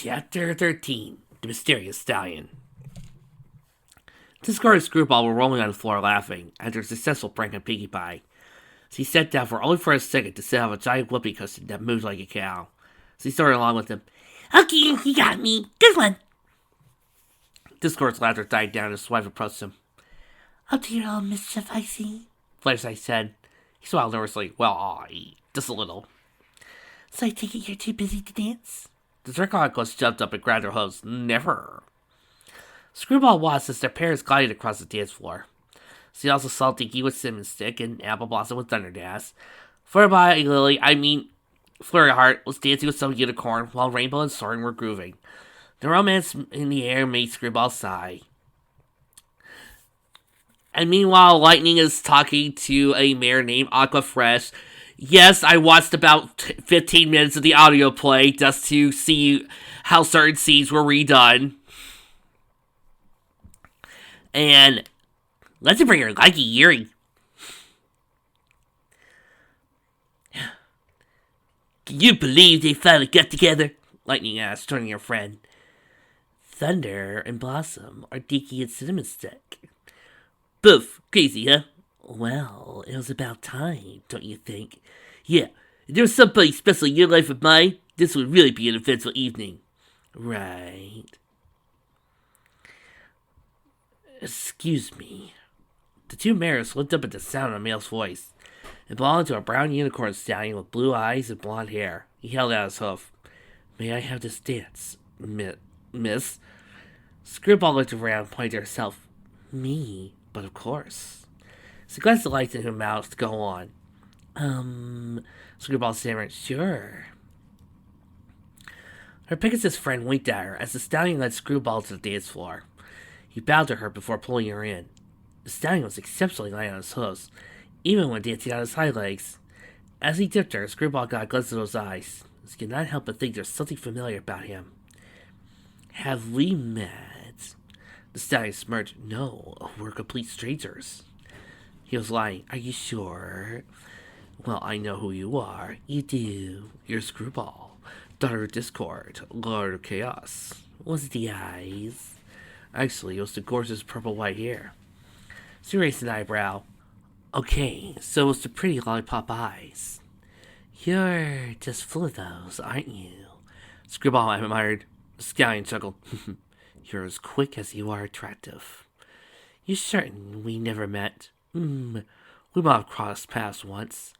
Chapter 13 The Mysterious Stallion. Discord and Screwball were rolling on the floor laughing after a successful prank on Pinkie Pie. She sat down only for a second to sit on a giant whoopee cushion that moved like a cow. She started along with him. Okay, you got me. Good one. Discord's laughter died down as his wife approached him. Up to your own mischief, I see. Fluttershy said. He smiled nervously. Well, just a little. So I take it you're too busy to dance? The Draconicus jumped up and grabbed her hose. Never. Screwball watched as their parents glided across the dance floor. She also saw Dinky with Cinnamon Stick and Apple Blossom with Thunderdash. Flurry Heart was dancing with some unicorn while Rainbow and Soaring were grooving. The romance in the air made Screwball sigh. And meanwhile, Lightning is talking to a mayor named Aqua Fresh. Yes, I watched about 15 minutes of the audio play just to see how certain scenes were redone. And let's bring her Likey Yuri. Can you believe they finally got together? Lightning asked, turning to her friend. Thunder and Blossom are Dinky and Cinnamon Stick. Boof, crazy, huh? Well, it was about time, don't you think? Yeah, if there was somebody special in your life of mine, this would really be an eventful evening. Right. Excuse me. The two mayors looked up at the sound of a male's voice. It belonged to a brown unicorn stallion with blue eyes and blonde hair. He held out his hoof. May I have this dance, miss? Screwball looked around and pointed to herself. Me? But of course. She glanced the lights in her mouth to go on. Screwball stammered, sure. Her Pegasus friend winked at her as the stallion led Screwball to the dance floor. He bowed to her before pulling her in. The stallion was exceptionally light on his hooves, even when dancing on his hind legs. As he tipped her, Screwball got a glimpse of those eyes. She could not help but think there was something familiar about him. Have we met? The stallion smirked. No, we're complete strangers. He was lying. Are you sure? Well, I know who you are. You do. You're Screwball, daughter of Discord, Lord of Chaos. Was it the eyes? Actually, it was the gorgeous purple-white hair. She raised an eyebrow. Okay, so it was the pretty lollipop eyes. You're just full of those, aren't you? Screwball admired. The stallion chuckled. You're as quick as you are attractive. You certain we never met? We might have crossed paths once.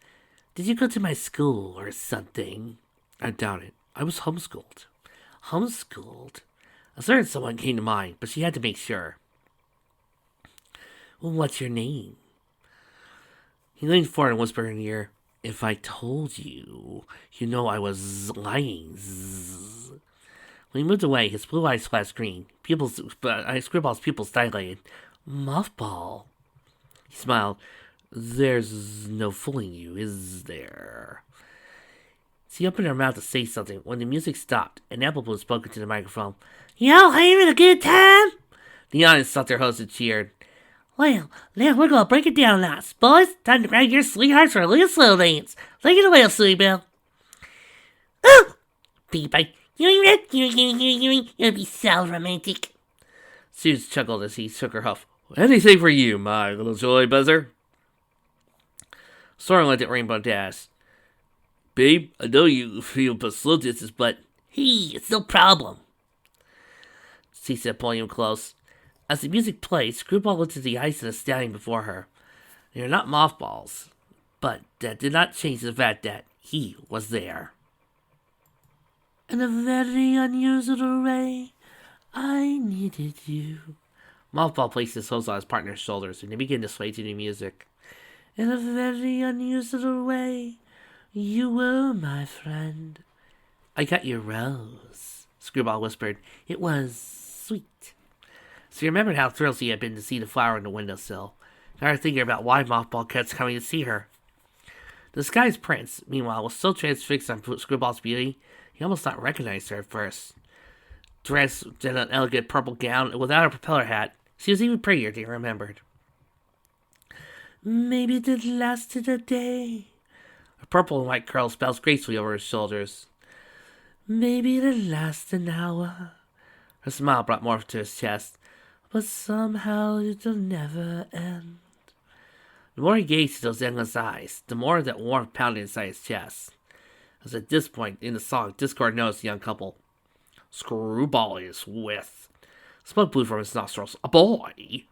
Did you go to my school or something? I doubt it. I was homeschooled. Homeschooled? A certain someone came to mind, but she had to make sure. Well, what's your name? He leaned forward and whispered in her ear, if I told you, you know I was lying. Zzz. When he moved away, his blue eyes flashed green. Screwball's pupils dilated. Mothball. He smiled. There's no fooling you, is there? She opened her mouth to say something when the music stopped and Applebloom spoke into the microphone. Y'all having a good time? The audience thought their host and cheered. Well, now we're gonna break it down now. Boys, time to grab your sweethearts for a little slow dance. Take it away, Silly Bill. Oh! Peepy. You'll be so romantic. Suze chuckled as he shook her hoof. Anything for you, my little joy buzzer. Soaring looked at Rainbow Dash. Babe, I know you feel slow dances, but hey, it's no problem. She said, pulling him close. As the music played, Screwball looked at the eyes of the stallion before her. They were not mothballs, but that did not change the fact that he was there. In a very unusual way, I needed you. Mothball placed his hose on his partner's shoulders, and they began to sway to the music. In a very unusual way, you were my friend. I got your rose, Screwball whispered. It was sweet. She remembered how thrilled she had been to see the flower on the windowsill. Got her thinking about why Mothball kept coming to see her. The Sky's Prince, meanwhile, was so transfixed on Screwball's beauty, he almost not recognized her at first. Dressed in an elegant purple gown and without a propeller hat, she was even prettier than he remembered. Maybe it lasted a day. Her purple and white curls bounced gracefully over his shoulders. Maybe it'll last an hour. Her smile brought warmth to his chest, but somehow it'll never end. The more he gazed at those endless eyes, the more that warmth pounded inside his chest. It was at this point in the song Discord noticed the young couple. Screwball is with. Smoke blew from his nostrils. A boy!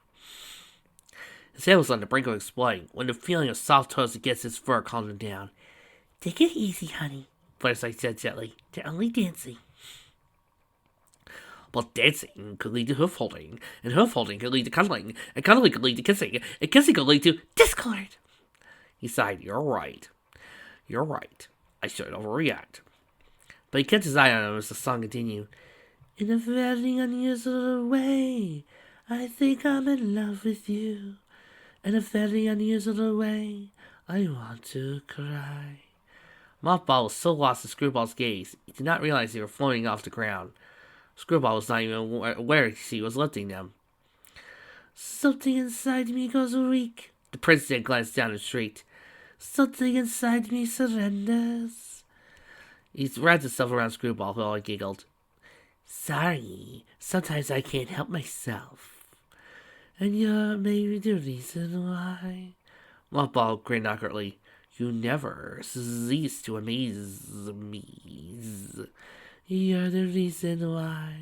His head was on the brink of exploding when the feeling of soft toes against his fur calmed him down. Take it easy, honey, Firesight said gently. they're only dancing. But dancing could lead to hoof holding, and hoof holding could lead to cuddling, and cuddling could lead to kissing, and kissing could lead to Discord! He sighed. You're right. You're right. I shouldn't overreact. But he kept his eye on him as the song continued. In a very unusual way, I think I'm in love with you. In a very unusual way, I want to cry. Mothball was so lost in Screwball's gaze, he did not realize they were floating off the ground. Screwball was not even aware she was lifting them. Something inside me goes weak. The prince then glanced down and shrieked. Something inside me surrenders. He wrapped himself around Screwball while he giggled. Sorry, sometimes I can't help myself. And you're maybe the reason why. Mothball grinned awkwardly. You never cease to amaze me. You're the reason why.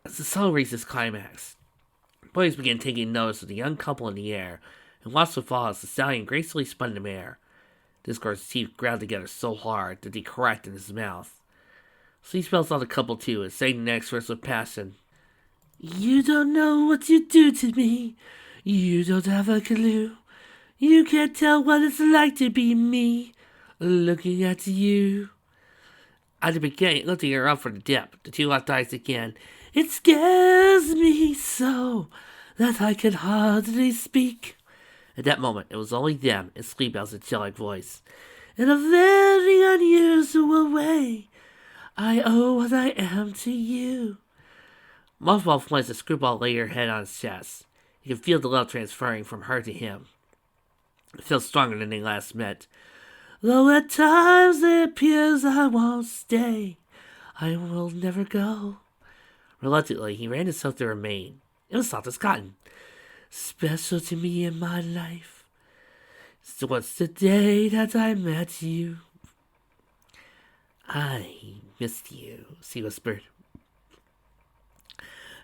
As the song reached its climax, boys began taking notice of the young couple in the air, and watched them fall as the stallion gracefully spun in midair. Discord's teeth ground together so hard that they cracked in his mouth. Sleepspell saw the couple too and sang the next verse with passion. You don't know what you do to me. You don't have a clue. You can't tell what it's like to be me, looking at you. At the beginning, lifting her up for the dip, the two locked eyes again. It scares me so that I can hardly speak. At that moment, it was only them and Sleepspell's angelic voice. In a very unusual way, I owe what I am to you. Mothball flinched as Screwball laid her head on his chest. He could feel the love transferring from her to him. It felt stronger than they last met. Though at times it appears I won't stay, I will never go. Reluctantly, he ran himself to remain. It was soft as cotton. Special to me in my life. So what's the day that I met you? I missed you, she whispered.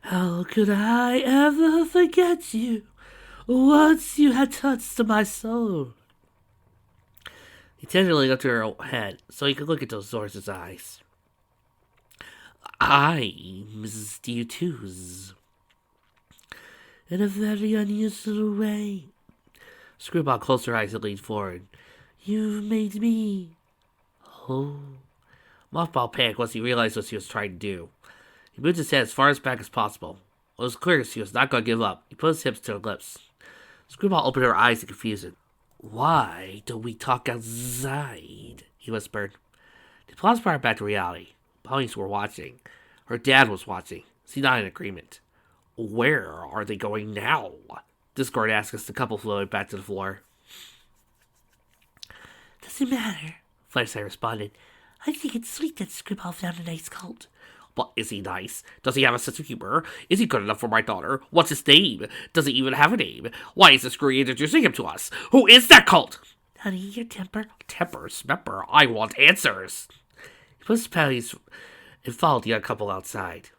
How could I ever forget you? Once you had touched my soul. He tenderly lifted her head so he could look at those Zor's eyes. I missed you too. In a very unusual way. Screwball closed her eyes and leaned forward. You've made me whole. Mothball panicked once he realized what she was trying to do. He moved his head as far back as possible. It was clear she was not going to give up. He put his hips to her lips. Screwball opened her eyes in confusion. Why don't we talk outside? He whispered. They plunged her back to reality. Ponies were watching. Her dad was watching. She nodded in agreement. Where are they going now? Discord asked as the couple floated back to the floor. Doesn't matter, Firesight responded. I think it's sweet that Screwball found a nice cult. But is he nice? Does he have a sense of humor? Is he good enough for my daughter? What's his name? Does he even have a name? Why is the screwy introducing him to us? Who is that cult? Honey, your temper. Temper, smepper, I want answers. He put his panties and followed the young couple outside.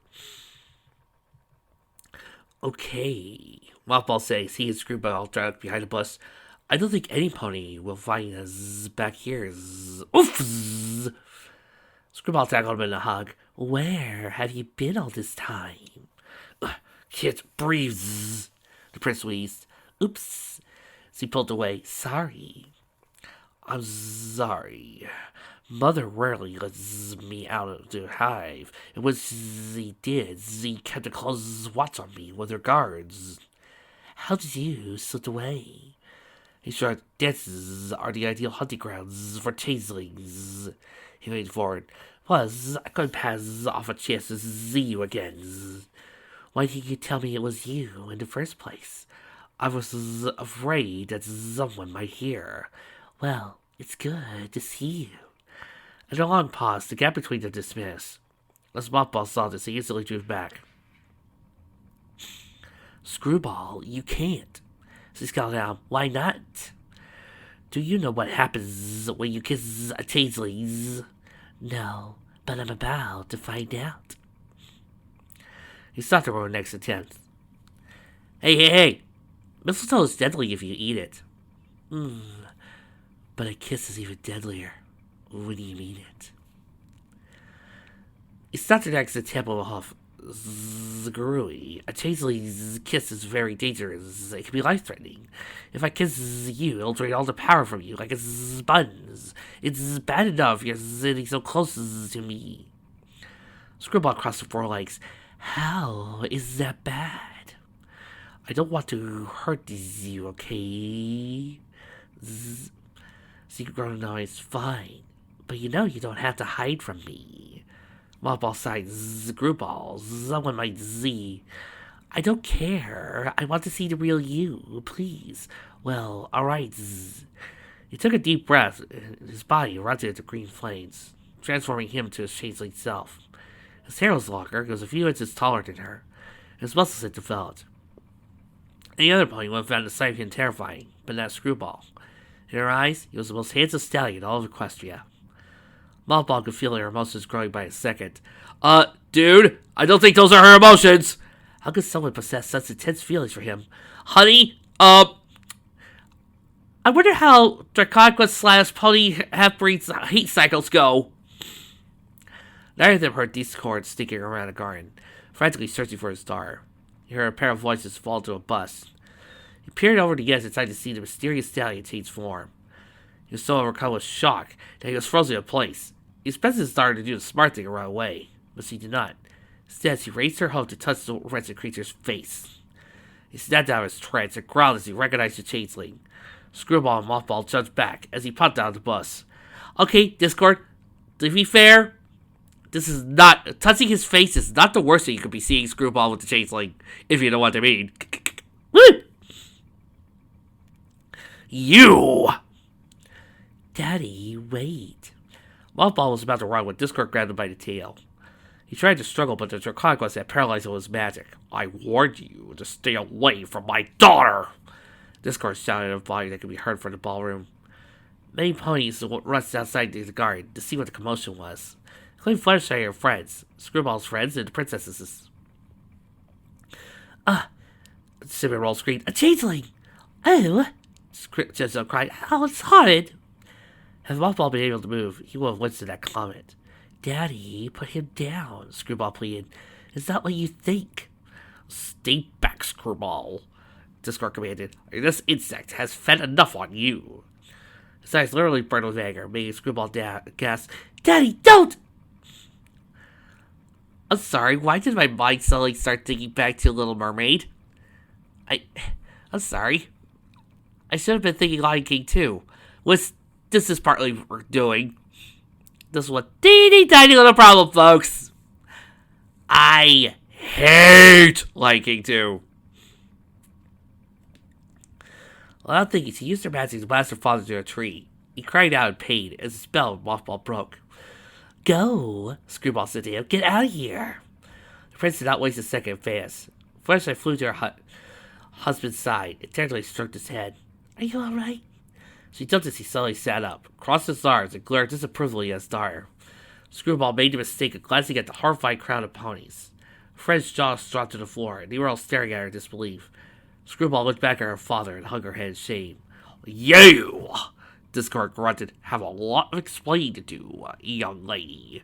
Okay, Mothball says he and Screwball dragged behind the bus. I don't think any pony will find us back here. Oof! Screwball tackled him in a hug. Where have you been all this time? Can't breathe. The prince wheezed. Oops. She pulled away. Sorry. I'm sorry. Mother rarely lets me out of the hive. And when she did, she kept a close watch on me with her guards. How did you slip away? He shrugged. Dances are the ideal hunting grounds for changelings. He leaned forward. Plus, I couldn't pass off a chance to see you again. Why didn't you tell me it was you in the first place? I was afraid that someone might hear. Well, it's good to see you. In a long pause, the gap between them dismissed. As Mothball saw this, he instantly drew back. Screwball, you can't. She scowled down. Why not? Do you know what happens when you kiss a Tasleys? No, but I'm about to find out. He stopped her next attempt. Hey! Mistletoe is deadly if you eat it. But a kiss is even deadlier when you mean it. He stopped her next attempt with a huff. Zgrui. A Chaseley's kiss is very dangerous. It can be life-threatening. If I kiss you, it'll drain all the power from you like a sponge. It's bad enough you're sitting so close to me. Screwball crossed her forelegs. How is that bad? I don't want to hurt you, okay? Secret grown noise. Fine. But you know you don't have to hide from me. Mothball sighed. Screwball. Someone might see. I don't care. I want to see the real you. Please. Well, alright. He took a deep breath, and his body erupted into green flames, transforming him to his changeling self. His hair was longer, he was a few inches taller than her, and his muscles had developed. Any other pony would have found the sight of him terrifying, but not Screwball. In her eyes, he was the most handsome stallion in all of Equestria. Mothball could feel her emotions growing by a second. Dude, I don't think those are her emotions! How could someone possess such intense feelings for him? Honey, I wonder how Draconquest / pony half-breeds heat cycles go. Neither of them heard Discord sneaking around the garden, frantically searching for his daughter. He heard a pair of voices fall into a bus. He peered over the edge inside to see the mysterious stallion change form. He was so overcome with shock that he was frozen in place. He expected his daughter to do the smart thing and run away, but she did not. Instead, she raised her hope to touch the wretched creature's face. He snapped out of his trance and growled as he recognized the changeling. Screwball and Mothball jumped back as he popped out of the bus. Okay, Discord, to be fair, this is not... Touching his face is not the worst thing you could be seeing Screwball with the changeling, if you know what I mean. Woo! You! Daddy, wait. Mothball was about to run when Discord grabbed him by the tail. He tried to struggle, but the Draconquest had paralyzed him with his magic. I warned you to stay away from my daughter! Discord shouted in a volume that could be heard from the ballroom. Many ponies rushed outside the garden to see what the commotion was, including Fluttershy and her friends, Screwball's friends, and the princesses. Cinnamoroll screamed, a changeling! Oh! Jessup cried, how it's horrid! Had Mothball been able to move, he would have winced at that comment. Daddy, put him down, Screwball pleaded. Is that what you think? Stay back, Screwball, Discord commanded. This insect has fed enough on you. His eyes literally burned with anger, making Screwball gasp, Daddy, don't! I'm sorry, why did my mind suddenly start thinking back to Little Mermaid? I'm sorry. I should have been thinking Lion King too. This is partly what we're doing. This is what teeny tiny little problem, folks. I hate Lion King 2. Without thinking, she used her magic to blast her father to a tree. He cried out in pain as the spell of Mothball broke. Go, Screwball said to him. Get out of here. The prince did not waste a second and fast. Fluttershy flew to her husband's side and tenderly stroked his head. Are you all right? She jumped as he suddenly sat up, crossed his arms, and glared disapprovingly at his daughter. Screwball made the mistake of glancing at the horrified crowd of ponies. Fred's jaws dropped to the floor, and they were all staring at her in disbelief. Screwball looked back at her father and hung her head in shame. You! Discord grunted. Have a lot of explaining to do, young lady.